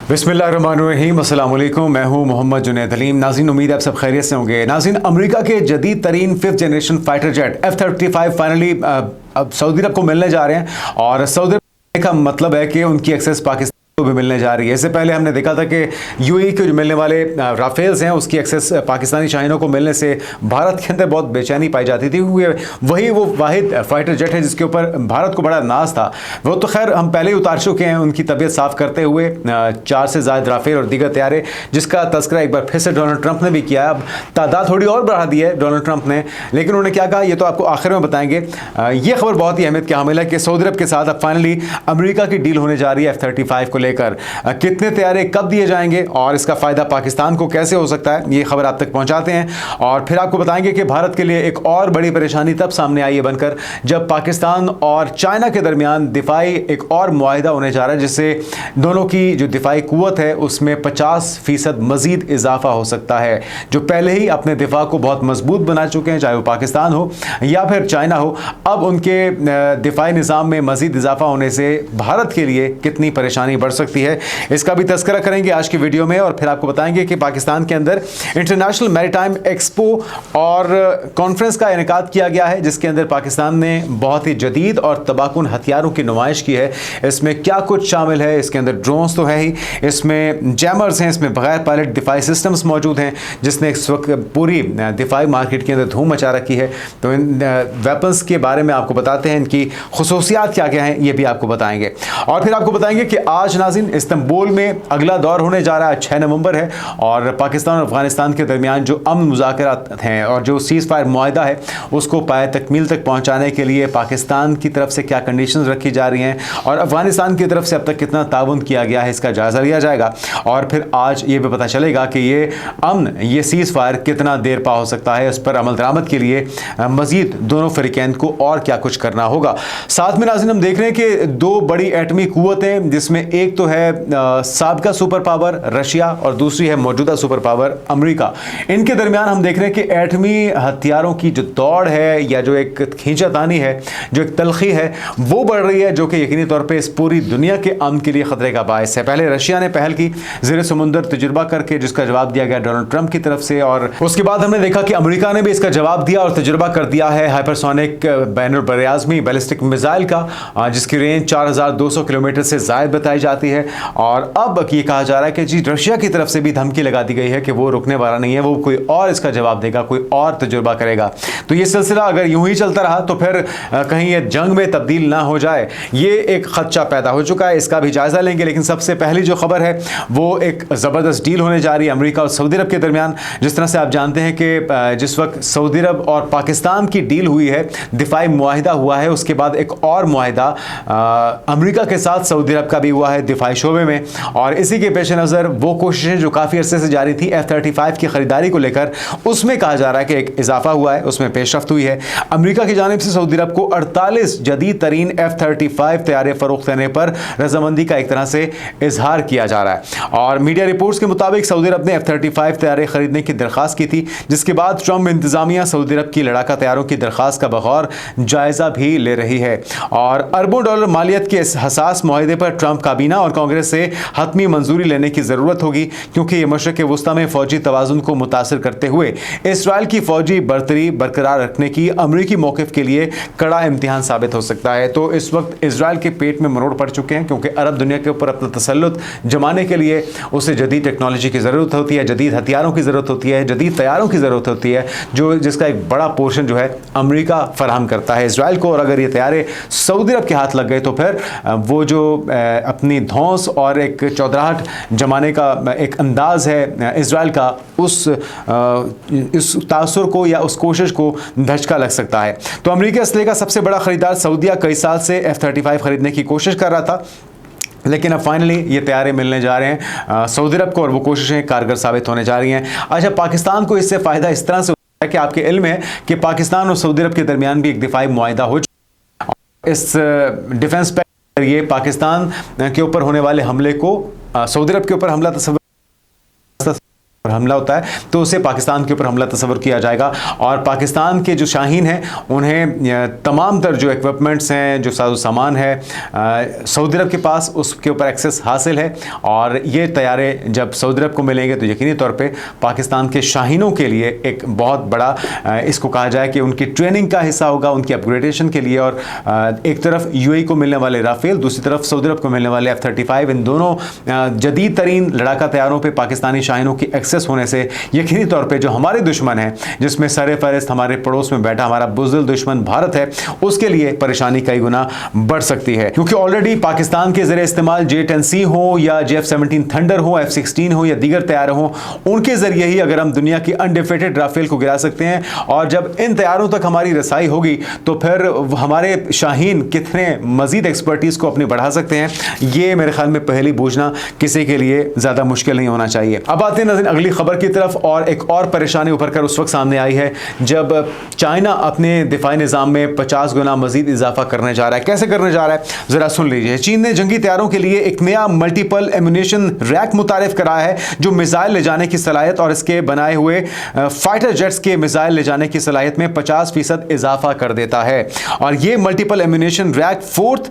बिस्मिल्लाहिर्रहमानिर्रहीम, अस्सलाम वालेकुम। मैं हूं मोहम्मद जुनैद हलीम। नाज़रीन, उम्मीद है आप सब खैरियत से होंगे। नाज़रीन, अमेरिका के जदीद तरीन 5th generation fighter jet F-35 finally अब सऊदी अरब को मिलने जा रहे हैं और सऊदी अरब का मतलब है कि उनकी एक्सेस पाकिस्तान को भी मिलने जा रही है। इससे पहले हमने देखा था कि यूएई के जो मिलने वाले राफेल्स हैं उसकी एक्सेस पाकिस्तानी शाहीनों को मिलने से भारत के अंदर बहुत बेचैनी पाई जाती थी, क्योंकि वही वो वाहिद फाइटर जेट है जिसके ऊपर भारत को बड़ा नाज था। वो तो खैर हम पहले ही उतार चुके हैं उनकी तबीयत साफ करते हुए 4 से ज़ायद राफेल और दीगर तैयारे, जिसका तस्करा एक बार फिर से डोनाल्ड ट्रंप ने भी किया है। अब तादाद थोड़ी और बढ़ा दी है डोनाल्ड ट्रंप ने, लेकिन उन्होंने क्या कहा ये तो आपको आखिर में बताएंगे। ये खबर बहुत ही अहमियत की हामिल है कि सऊदी अरब के साथ अब फाइनली अमेरिका की डील होने जा रही है F-35 को लेकर। कितने तैयारे कब दिए जाएंगे और इसका फायदा पाकिस्तान को कैसे हो सकता है, ये खबर आप तक पहुंचाते हैं। और फिर आपको बताएंगे कि भारत के लिए एक और बड़ी परेशानी तब सामने आई है बनकर जब पाकिस्तान और चाइना के दरमियान दिफाई एक और मुआहिदा होने जा रहा है, जिससे दोनों की जो दिफाई कुव्वत है उसमें 50% मजीद इजाफा हो सकता है। जो पहले ही अपने दिफा को बहुत मजबूत बना चुके हैं, चाहे वो पाकिस्तान हो या फिर चाइना हो, अब उनके दिफाई निज़ाम में मजीद इजाफा होने से भारत के लिए कितनी परेशानी बढ़ सकती है, इसका भी तस्करा करेंगे आज की वीडियो में। और फिर आपको बताएंगे कि पाकिस्तान के अंदर इंटरनेशनल मैरीटाइम एक्सपो और कॉन्फ्रेंस का इनेकाद किया गया है, जिसके अंदर पाकिस्तान ने बहुत ही जदीद और तबाकुन हथियारों की नुमाइश की है। इसमें क्या कुछ शामिल है, इसके अंदर ड्रोन्स तो है ही, इसमें जैमर्स हैं, इसमें बगैर पायलट दिफाई सिस्टम्स मौजूद हैं, जिसने इस वक्त पूरी दिफाई मार्केट के अंदर धूम मचा रखी है। तो इन वेपन्स के बारे में आपको बताते हैं, इनकी खुसूसियात क्या क्या हैं ये भी आपको बताएंगे। और फिर आपको बताएंगे कि आज नाज़रीन इस्तांबुल में अगला दौर होने जा रहा है, 6 नवंबर है, और पाकिस्तान और अफगानिस्तान के दरमियान जो अमन मुज़ाकरात हैं और जो सीज़ फायर मुआहिदा है उसको पाए तकमील तक पहुंचाने के लिए पाकिस्तान की तरफ से क्या कंडीशंस रखी जा रही हैं और अफगानिस्तान की तरफ से अब तक कितना ताउन किया गया है, इसका जायज़ा लिया जाएगा। और फिर आज ये भी पता चलेगा कि ये अमन, ये सीज़ फायर कितना देर पा हो सकता है, उस पर अमल दरामद के लिए मज़ीद दोनों फ़रीक़ैन को और क्या कुछ करना होगा। साथ में नाज़रीन हम देख रहे हैं कि 2 बड़ी एटमी क़ुव्वतें, जिसमें एक तो है साबिका सुपर पावर रशिया और दूसरी है मौजूदा सुपर पावर अमेरिका। इनके दरमियान हम देख रहे हैं कि एटमी हथियारों की जो दौड़ है या जो एक खींचातानी है, जो एक तलखी है, वो बढ़ रही है, जो कि यकीनी तौर पे इस पूरी दुनिया के अमन के लिए खतरे का बायस है। पहले रशिया ने पहल की ज़ेर समुंदर तजुर्बा करके, जिसका जवाब दिया गया डोनाल्ड ट्रंप की तरफ से, और उसके बाद हमने देखा कि अमेरिका ने भी इसका जवाब दिया और तजुर्बा कर दिया है हाइपरसोनिक बैनुल-बरिआज़मी बैलिस्टिक मिसाइल का, जिसकी रेंज 4200 किलोमीटर से ज़ायद बताई जाती है। और अब ये कहा जा रहा है कि जी रशिया की तरफ से भी धमकी लगा दी गई है कि वो रुकने वाला नहीं है, वो कोई और इसका जवाब देगा, कोई और तजुर्बा करेगा। तो ये सिलसिला अगर यूं ही चलता रहा तो फिर कहीं ये जंग में तब्दील ना हो जाए, ये एक खदशा पैदा हो चुका है। इसका भी जायजा लेंगे, लेकिन सबसे पहली जो खबर है वो एक ज़बरदस्त डील होने जा रही है अमेरिका और सऊदी अरब के दरमियान। जिस तरह से आप जानते हैं कि जिस वक्त सऊदी अरब और पाकिस्तान की डील हुई है, दिफाई मुआहिदा हुआ है, उसके बाद एक और मुआहिदा अमेरिका के साथ सऊदी अरब का भी हुआ है दिफाई शोबे में। और इसी के पेश नज़र वो कोशिशें जो काफ़ी अरसे से जारी थी F-35 की ख़रीदारी को लेकर, उसमें कहा जा रहा है कि एक इजाफा हुआ है, उसमें पेशरफ्त हुई है। अमेरिका की जानिब से सऊदी अरब को 48 जदीद तरीन F-35 तैयारे फ़रोख्त देने पर रजामंदी का एक तरह से इजहार किया जा रहा है। और मीडिया रिपोर्ट्स के मुताबिक सऊदी अरब ने F-35 तैयारे खरीदने की दरख्वास्त की थी, जिसके बाद ट्रंप इंतजामिया सऊदी अरब की लड़ाका तैयारों की दरख्वास्त का बगौर जायज़ा भी ले रही है। और अरबों डॉलर मालियत के इस हसास मुआहिदे पर ट्रंप काबीना और कांग्रेस से हतमी मंजूरी लेने की ज़रूरत होगी, क्योंकि ये मशरक़ वुस्ता में फ़ौजी तवाज़ुन को मुतासिर करते हुए इसराइल की फ़ौजी बरतरी बरकरार रखने की अमरीकी मौक़िफ़ के लिए कड़ा इम्तिहान साबित हो सकता है। तो इस वक्त इसराइल के पेट में मरोड़ पड़ चुके हैं, क्योंकि अरब दुनिया के ऊपर अपना तसल्लुत जमाने के लिए उसे जदीद टेक्नोलॉजी की ज़रूरत होती है, जदीद हथियारों की ज़रूरत होती है, जदीद तैयारों की ज़रूरत होती है, जिसका एक बड़ा पोर्शन जो है अमरीका फ़राहम करता है इसराइल को। और अगर ये तैयारे सऊदी अरब के हाथ लग गए तो फिर वो जो अपनी धौंस और एक चौधराहट जमाने का एक अंदाज़ है इसराइल का, उस तासुर को या उस कोशिश को धचका लग सकता है। तो अमेरिकी असले का सबसे बड़ा ख़रीदार सऊदीया कई साल से F-35 ख़रीदने की कोशिश कर रहा था, लेकिन अब फाइनली ये तैयारे मिलने जा रहे हैं सऊदी अरब को और वो कोशिशें कारगर साबित होने जा रही हैं। अच्छा, पाकिस्तान को इससे फ़ायदा इस तरह से होता है कि आपके इल्म है कि पाकिस्तान और सऊदी अरब के दरमियान भी एक दिफाई मुआहिदा हो चुका है। इस डिफेंस पर ये पाकिस्तान के ऊपर होने वाले हमले को, सऊदी अरब के ऊपर हमला तस्वीर हमला होता है तो उसे पाकिस्तान के ऊपर हमला तस्वर किया जाएगा। और पाकिस्तान के जो शाहीन हैं उन्हें तमाम तर जो इक्विपमेंट्स हैं, जो साजो सामान है सऊदी अरब के पास, उसके ऊपर एक्सेस हासिल है। और ये तैयारे जब सऊदी अरब को मिलेंगे तो यकीनी तौर पे पाकिस्तान के शाहीनों के लिए एक बहुत बड़ा इसको कहा जाए कि उनकी ट्रेनिंग का हिस्सा होगा, उनकी अपग्रेडेशन के लिए। और एक तरफ यूएई को मिलने वाले राफेल, दूसरी तरफ सऊदी अरब को मिलने वाले F-35, इन दोनों जदीद तरीन लड़ाका तैयारों पर पाकिस्तानी शाहीनों की एक्सेस होने से यकीनी तौर पे जो हमारे दुश्मन है, जिसमें सरे फहरिस्त हमारे पड़ोस में बैठा हमारा बुज़दिल दुश्मन भारत है, उसके लिए परेशानी कई गुना बढ़ सकती है। क्योंकि ऑलरेडी पाकिस्तान के ज़रिए इस्तेमाल J-10C हो या J-F-17 थंडर हो, F-16 हो या दीगर तैयार हो, उनके जरिए ही अगर हम दुनिया की अनडिफेटेड राफेल को गिरा सकते हैं। और जब इन तैयारों तक हमारी रसाई होगी तो फिर हमारे शाहीन कितने मजीद एक्सपर्टीज को अपनी बढ़ा सकते हैं, ये मेरे ख्याल में पहली बूझना किसी के लिए ज़्यादा मुश्किल नहीं होना चाहिए। अब आते हैं अगली खबर की तरफ। और एक और परेशानी उभर कर उस वक्त सामने आई है जब चाइना अपने दिफाई निज़ाम में 50 गुना मजीद इजाफा करने जा रहा है। कैसे करने जा रहा है ज़रा सुन लीजिए। चीन ने जंगी तैयारों के लिए एक नया मल्टीपल एम्यूनेशन रैक मुतारिफ कराया है जो मिसाइल ले जाने की सलाहियत और इसके बनाए हुए फाइटर जेट्स के मिसाइल ले जाने की सलाहियत में 50% इजाफा कर देता है। और ये multiple ammunition rack 4th,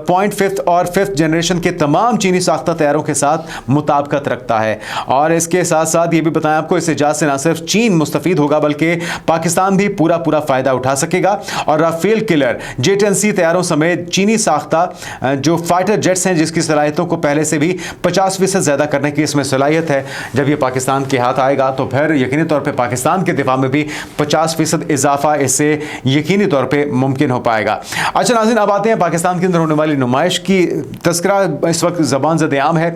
5th और 5th जनरेशन के तमाम चीनी साख्ता तैयारों के साथ मुताबिकत रखता है। और इसके साथ साथ ये भी बताएं आपको, इस इजाज़त से ना सिर्फ चीन मुस्तफीद होगा बल्कि पाकिस्तान भी पूरा फ़ायदा उठा सकेगा। और राफेल किलर J-10C तैयारों समेत चीनी साख्ता जो फाइटर जेट्स हैं जिसकी सलाहियतों को पहले से भी 50% ज़्यादा करने की इसमें सलाहियत है, जब ये पाकिस्तान के हाथ आएगा तो फिर यकीनी तौर पर पाकिस्तान के दिफा में भी 50% इजाफा इससे यकीनी तौर पर मुमकिन हो पाएगा। अच्छा नाज़रीन, अब आते हैं पाकिस्तान के अंदर होने वाली नुमाइश की तस्करा इस वक्त ज़बान ज़द-ए-आम है।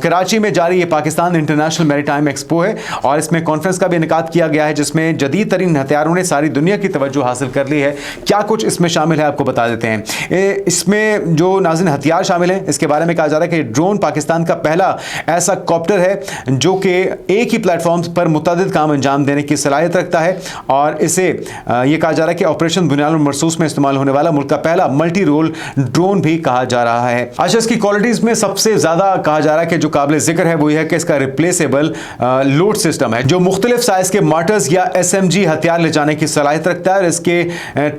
कराची में जारी ये पाकिस्तान इंटरनेशनल मैरीटाइम एक्सपो है और इसमें कॉन्फ्रेंस का भी इनेकाद किया गया है जिसमें जदीद तरीन हथियारों ने सारी दुनिया की तवज्जो हासिल कर ली है। क्या कुछ इसमें शामिल है आपको बता देते हैं। इसमें जो नाज़रीन हथियार शामिल हैं इसके बारे में कहा जा रहा है कि ड्रोन पाकिस्तान का पहला ऐसा कॉप्टर है जो कि एक ही प्लेटफॉर्म पर मुतअद्दिद काम अंजाम देने की सलाहियत रखता है। और इसे यह कहा जा रहा है कि ऑपरेशन बुनियाद मरसूस में इस्तेमाल होने वाला मुल्क का पहला मल्टी रोल ड्रोन भी कहा जा रहा है। अच्छा, इसकी क्वालिटीज में सबसे ज्यादा कहा जा रहा है कि जो काबिल जिक्र है वो यह है कि इसका रिप्लेसेबल लोड सिस्टम है जो मुख्तलिफ साइज के मार्टर्स या SMG हथियार ले जाने की सलाहियत रखता है। और इसके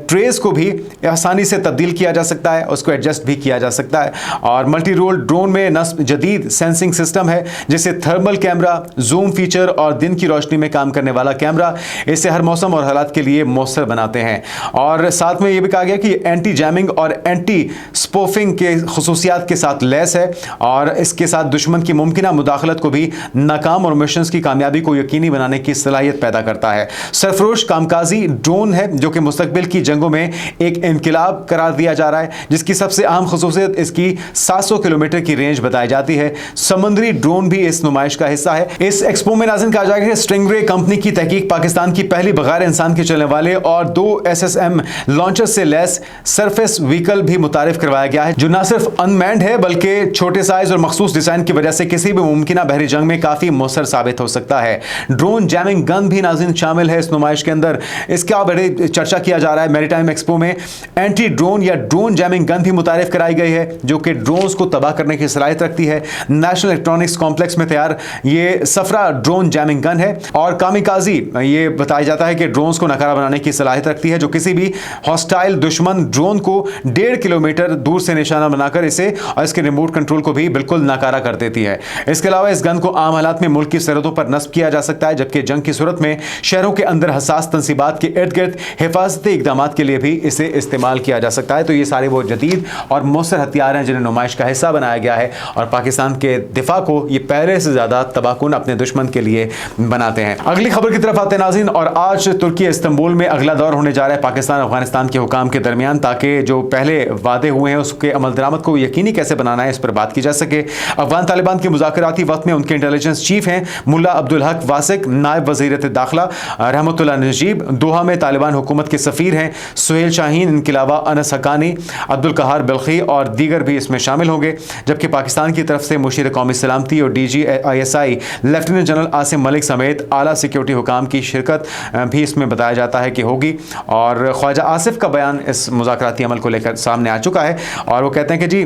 ट्रेस को भी आसानी से तब्दील किया जा सकता है, उसको एडजस्ट भी किया जा सकता है। और मल्टी रोल ड्रोन में नस्ब जदीद सेंसिंग सिस्टम है जिसे थर्मल कैमरा, जूम फीचर और दिन की रोशनी में काम करने वाला कैमरा इसे हर मौसम और हालात के लिए मौसर बनाते हैं। और साथ में यह भी कहा गया कि एंटी जैमिंग और एंटी स्पोफिंग के खसूसियात के साथ लैस है और इसके साथ दुश्मन की मुमकिन मुदाखलत को भी नाकाम और मिशन की कामयाबी को यकीनी बनाने की सलाहियत पैदा करता है। सरफरोश कामकाजी ड्रोन है जो कि मुस्तकबिल की जंगों में एक इनकलाब करार दिया जा रहा है, जिसकी सबसे अहम खसूसियत इसकी 700 किलोमीटर की रेंज बताई जाती है। समुद्री ड्रोन भी इस नुमाइश का हिस्सा है। इस एक्सपो में नाज़रीन कहा जाएगा कि स्टिंगरे कंपनी की तहकीक पाकिस्तान की पहली बगैर इंसान के चलने वाले और 2 SSM लॉन्चर से लैस सरफेस व्हीकल भी मुतारिफ करवाया गया है जो न सिर्फ अनमैन्ड है बल्कि छोटे साइज और मखसूस डिजाइन की वजह से किसी भी मुमकिन बहरी जंग में काफी मौसर साबित हो सकता है। ड्रोन जैमिंग गन भी नाज़रीन शामिल है इस नुमाइश के अंदर। इसका बड़े चर्चा किया जा रहा है। मैरीटाइम एक्सपो में एंटी ड्रोन या ड्रोन जैमिंग गन भी मुतारिफ कराई गई है जो कि ड्रोन्स को तबाह करने की सलाहियत रखती है। नेशनल इलेक्ट्रॉनिक्स कॉम्प्लेक्स में तैयार ये सफरा ड्रोन जैमिंग गन है। और कामिकाजी ये बताया जाता है कि ड्रोन्स को नकारा बनाने की सलाहियत रखती है जो किसी भी हॉस्टाइल दुश्मन ड्रोन को 1.5 किलोमीटर दूर से निशाना बनाकर इसे और इसके रिमोट कंट्रोल को भी बिल्कुल नाकारा कर देती है। इसके अलावा इस गन को आम हालात में मुल्क की सरहदों पर नस्ब किया जा सकता है, जबकि जंग की सूरत में शहरों के अंदर हसास तंसीबात के इर्द गिर्द हिफाजती इकदाम के लिए भी इसे इस्तेमाल किया जा सकता है। तो ये सारे वो जदीद और मौसर हथियार हैं जिन्हें नुमाइश का हिस्सा बनाया गया है और पाकिस्तान के दिफा को ये पहले से ज़्यादा तबाहकुन अपने दुश्मन के लिए बनाते हैं। अगली खबर की तरफ आते हैं नाज़रीन, और आज तुर्की इस्तांबुल में अगला दौर होने जा रहा है पाकिस्तान अफगानिस्तान के हुकाम के दरमियान, ताकि जो पहले वादे हुए हैं उसके अमल दरामद को यकीनी कैसे बनाना है इस पर बात की जा सके। अफगान तालिबान के मुज़ाकराती वक्त में उनके इंटेलिजेंस चीफ हैं मुल्ला अब्दुल हक वासिक, नायब वज़ीर दाखिला रहमतुल्लाह नजीब, दोहा में तालिबान हुकूमत के सफ़ीर हैं सुहेल शाहीन, इनके अलावा अनस हक्कानी, अब्दुल कहार बिल्खी और दीगर भी इसमें शामिल होंगे। जबकि पाकिस्तान की तरफ से मुशीर कौमी सलामती और DGISI lieutenant general Asim Malik समेत आला सिक्योरिटी हुकाम की शिरकत भी इसमें बताया जाता है कि होगी। और ख्वाजा आसिफ का बयान इस मुज़ाकराती अमल को लेकर सामने आ चुका है और वो कहते हैं कि जी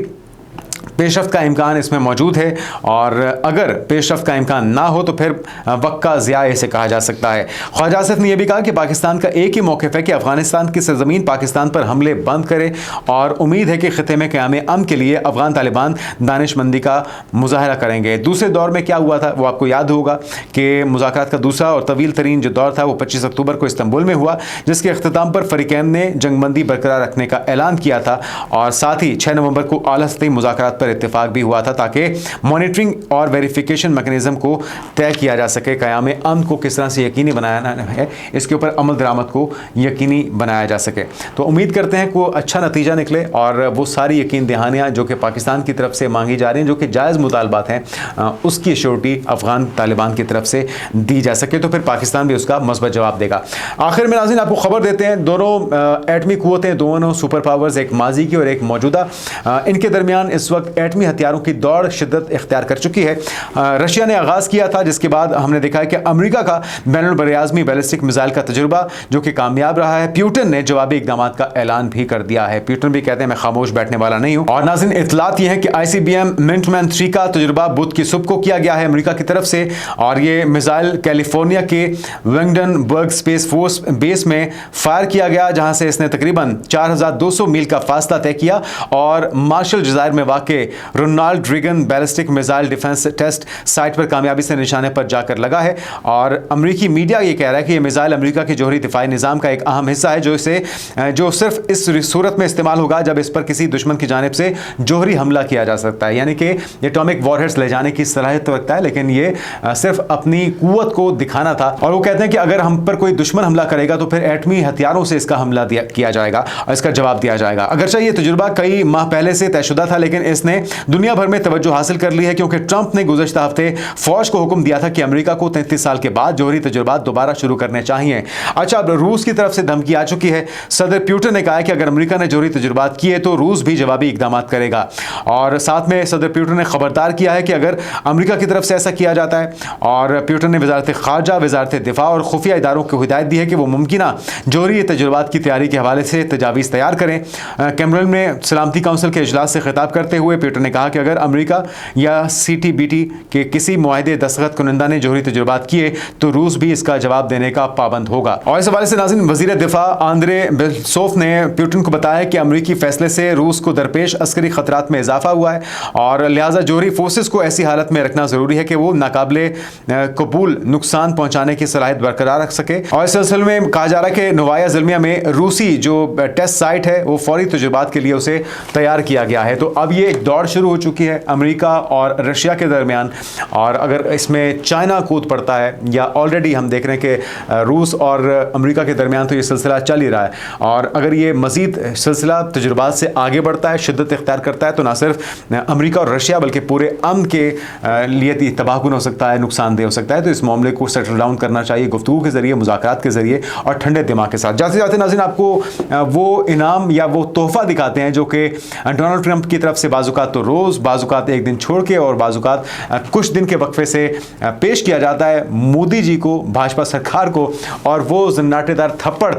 पेशरफ्त का इम्कान इसमें मौजूद है, और अगर पेशरफ्त का इम्कान ना हो तो फिर वक्त का ज़िया इसे कहा जा सकता है। ख्वाजा आसिफ ने यह भी कहा कि पाकिस्तान का एक ही मौक़िफ़ है कि अफगानिस्तान की सरज़मीन पाकिस्तान पर हमले बंद करे, और उम्मीद है कि ख़िते में क़याम अमन के लिए अफ़गान तालिबान दानिशमंदी का मुज़ाहरा करेंगे। दूसरे दौर में क्या हुआ था वो आपको याद होगा कि मुज़ाकरात का दूसरा और तवील तरीन जो दौर था वो 25 अक्टूबर को इस्तांबुल में हुआ, जिसके अख्ताम पर फ़रीक़ैन ने जंगबंदी बरकरार रखने का ऐलान किया था, और साथ ही 6 नवंबर को आला सतही मुज़ाकरात पर इत्तेफाक भी हुआ था ताकि मॉनिटरिंग और वेरिफिकेशन मैकेनिज़्म को तय किया जा सके। क़याम अमन को किस तरह से यकीनी बनाना है, इसके ऊपर अमल दरामद को यकीनी बनाया जा सके। तो उम्मीद करते हैं को अच्छा नतीजा निकले और वो सारी यकीन दहानियाँ जो कि पाकिस्तान की तरफ से मांगी जा रही हैं, जो कि जायज़ मुतालबात हैं, उसकी श्योरिटी अफ़गान तालिबान की तरफ से दी जा सके, तो फिर पाकिस्तान भी उसका मस्बत जवाब देगा। आखिर में नाज़रीन आपको खबर देते हैं, दोनों एटमी क़ुव्वतें, दोनों सुपर पावर्स, एक माजी की और एक मौजूदा, इनके दरमियान इस वक्त एटमी हथियारों की दौड़ शिद्दत इख्तियार कर चुकी है। रशिया ने आगाज़ किया था, जिसके बाद हमने देखा है कि अमेरिका का बैनुल बरआज़मी बैलिस्टिक मिसाइल का तजुर्बा जो कि कामयाब रहा है। प्यूटन ने जवाबी इक़दाम का ऐलान भी कर दिया है। प्यूटन भी कहते हैं मैं खामोश बैठने वाला नहीं हूँ। और नाज़रीन इत्तलात यह है कि ICBM मिंटमैन 3 का तजुर्बा बुध की सुबह को किया गया है अमेरिका की तरफ से, और ये मिसाइल कैलिफोर्निया के वेंगडनबर्ग स्पेस फोर्स बेस में फायर किया गया, जहां से इसने तकरीबन 4200 मील का फासला तय किया और मार्शल जज़ायर में वाक़े Ronald Reagan ballistic missile defence test site पर कामयाबी से निशाने पर जाकर लगा है। और अमरीकी मीडिया ये कह रहा है कि यह मिसाइल अमरीका के जोहरी दिफाई निज़ाम का एक अहम हिस्सा है, जो सिर्फ इस सूरत में इस्तेमाल होगा जब इस पर किसी दुश्मन की जानिब से जोहरी हमला किया जा सकता है। यानी कि ये एटॉमिक वॉरहेड्स ले जाने की सलाहियत तो रखता है, लेकिन ये सिर्फ अपनी कुव्वत को दिखाना था। और वो कहते हैं कि अगर हम पर कोई दुश्मन हमला करेगा तो फिर एटमी हथियारों से इसका हमला किया जाएगा और इसका जवाब दिया जाएगा। अगरचे ये तजुर्बा कई माह पहले से तयशुदा था, लेकिन इसने दुनिया भर में तवज्जो हासिल कर ली है, क्योंकि ट्रंप ने गुज़श्ता हफ्ते फौज को हुक्म दिया था कि अमेरिका को 33 साल के बाद जोहरी तजुर्बात दोबारा शुरू करने चाहिए। अच्छा, अब रूस की तरफ से धमकी आ चुकी है। सदर प्यूटन ने कहा है कि अगर अमेरिका ने जोहरी तजुर्बात किए तो रूस भी जवाबी इकदाम करेगा, और साथ में सदर प्यूटन ने खबरदार किया है कि अगर अमेरिका की तरफ से ऐसा किया जाता है, और प्यूटन ने वजारत खारजा, वजारत दिफा और खुफिया इदारों को हिदायत दी है कि वो मुमकिना जोहरी तजुर्बात की तैयारी के हवाले से तजावीज़ तैयार करें। कैमरून में सलामती काउंसिल के इजलास से खिताब करते हुए प्यूटन ने कहा कि अगर अमेरिका या CTBT के किसी मुआहदे दस्तखत कुनिंदा ने जोहरी तजुर्बात किए तो रूस भी इसका जवाब देने का पाबंद होगा। और इस हवाले से नाज़रीन वज़ीर दिफा आंद्रे बेल्सोफ ने प्यूटन को बताया कि अमरीकी फैसले से रूस को दरपेश अस्करी खतरात में इजाफा हुआ है, और लिहाजा जोहरी फोर्सेस को ऐसी हालत में रखना ज़रूरी है कि वो नाकाबिले कबूल नुकसान पहुँचाने की सलाहियत बरकरार रख सके। और इस सिलसिले में कहा जा रहा है कि नवाया ज़िल्मिया में रूसी जो टेस्ट साइट है वो फौरी तजुर्बात के लिए उसे तैयार किया गया है। तो अब ये एक दौड़ शुरू हो चुकी है अमेरिका और रशिया के दरमियान, और अगर इसमें चाइना कूद पड़ता है, या ऑलरेडी हम देख रहे हैं कि रूस और अमेरिका के दरमियान तो ये सिलसिला चल ही रहा है, और अगर ये मज़ीद सिलसिला तजुर्बात से आगे बढ़ता है, शिद्दत इख्तियार करता है, तो ना सिर्फ अमेरिका और रशिया बल्कि पूरे अमन के लिए तबाहकुन हो सकता है, नुकसानदेह हो सकता है। तो इस मामले को सेटल डाउन करना चाहिए गुफ्तगू के ज़रिए, मुज़ाकरात के ज़रिए और ठंडे दिमाग के साथ। जाते जाते नाज़रीन आपको वो इनाम या वो तोहफ़ा दिखाते हैं जो कि डोनाल्ड ट्रंप की तरफ से बाज़ुकात तो रोज़, बाज़ुकात एक दिन छोड़ के, और बाज़ुकात कुछ दिन के वक्फे से पेश किया जाता है मोदी जी को, भाजपा सरकार को। और वो जन्नाटेदार थप्पड़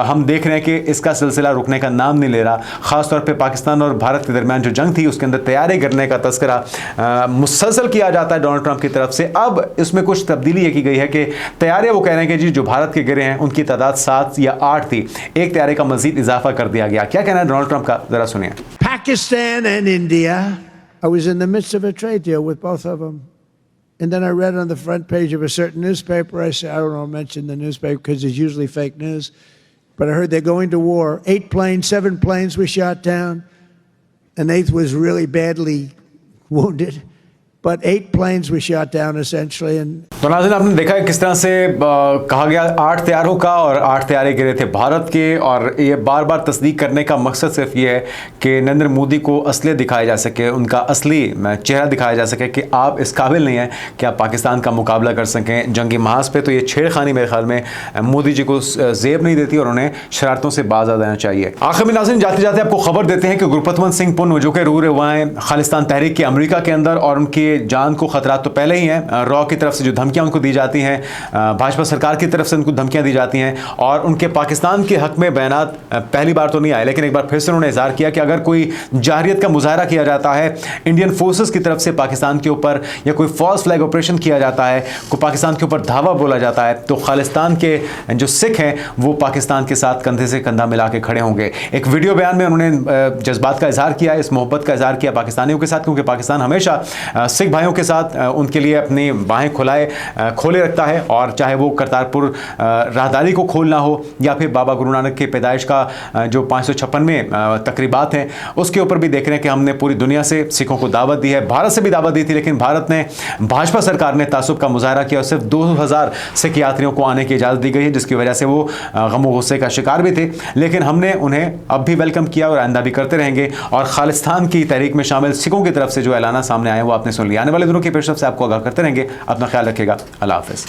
हम देख रहे हैं कि इसका सिलसिला रुकने का नाम नहीं ले रहा। ख़ासतौर पर पाकिस्तान और भारत के दरमियान जो जंग थी उसके अंदर तैयारी करने का तस्करा मुसलसल किया जाता है डोनाल्ड ट्रंप की तरफ से। अब इसमें कुछ तब्दीली की गई है कि तैयारियां, वो कह रहे हैं कि जी जो भारत के गिरे हैं उनकी तादाद 7 या 8 थी, एक तैयारी का मजीद इजाफा कर दिया गया। क्या कहना है डोनाल्ड ट्रंप का, जरा सुनिए। Pakistan and India, I was in the midst of a trade deal with both of them. And then I read on the front page of a certain newspaper, I said, I don't know, mention the newspaper because it's usually fake news, but I heard they're going to war. 8 planes, 7 planes were shot down. An 8th was really badly wounded. But 8 planes were shot down essentially. And तो नाज़रीन आपने देखा है किस तरह से कहा गया 8 तैयारों का, और 8 तैयारे गिरे थे भारत के। और ये बार बार तस्दीक करने का मकसद सिर्फ ये है कि नरेंद्र मोदी को असलियत दिखाया जा सके, उनका असली चेहरा दिखाया जा सके कि आप इस काबिल नहीं हैं कि आप पाकिस्तान का मुकाबला कर सकें जंगी महाज पे। तो ये छेड़खानी मेरे ख्याल में मोदी जी को जेब नहीं देती, और उन्हें शरारतों से बाज आ जाना चाहिए। आखिर में नाज़रीन जाते जाते आपको खबर देते हैं कि गुरपतवंत सिंह पुन जो कि रूह रवाएं खालिस्तान तहरीक के अमेरिका के अंदर और उनके उनकी जान को खतरा तो पहले ही हैं। रॉ की तरफ से जो धमकियां उनको दी जाती हैं, भाजपा सरकार की तरफ से उनको धमकियां दी जाती हैं, और उनके पाकिस्तान के हक में बयानात पहली बार तो नहीं आए, लेकिन एक बार फिर से उन्होंने इजहार किया कि अगर कोई जाररियत का मुजाहरा किया जाता है इंडियन फोर्सेस की तरफ से पाकिस्तान के ऊपर, या कोई फॉल्स फ्लैग ऑपरेशन किया जाता है, कोई पाकिस्तान के ऊपर धावा बोला जाता है, तो खालिस्तान के जो सिख हैं वो पाकिस्तान के साथ कंधे से कंधा मिला के खड़े होंगे। एक वीडियो बयान में उन्होंने जज्बात का इजहार किया, इस मोहब्बत का इजहार किया पाकिस्तानियों के साथ, क्योंकि पाकिस्तान हमेशा सिख भाइयों के साथ उनके लिए अपनी बाहें खोले रखता है, और चाहे वो करतारपुर राहदारी को खोलना हो, या फिर बाबा गुरु नानक की पैदाइश का जो 556वें तकरीबात हैं उसके ऊपर भी देख रहे हैं कि हमने पूरी दुनिया से सिखों को दावत दी है। भारत से भी दावत दी थी, लेकिन भारत ने, भाजपा सरकार ने तासुब का मुजाहरा किया और सिर्फ 2000 सिख यात्रियों को आने की इजाज़त दी गई है, जिसकी वजह से वो गम और गुस्से का शिकार भी थे। लेकिन हमने उन्हें अब भी वेलकम किया और आइंदा भी करते रहेंगे। और खालिस्तान की तहरीक में शामिल सिखों की तरफ से जो ऐलाना सामने आए वो आपने सुन लिया। आने वाले दिनों की पेशरफ से आपको आगाह करते रहेंगे। अपना ख्याल रखिएगा। अल्लाह हाफ़िज़।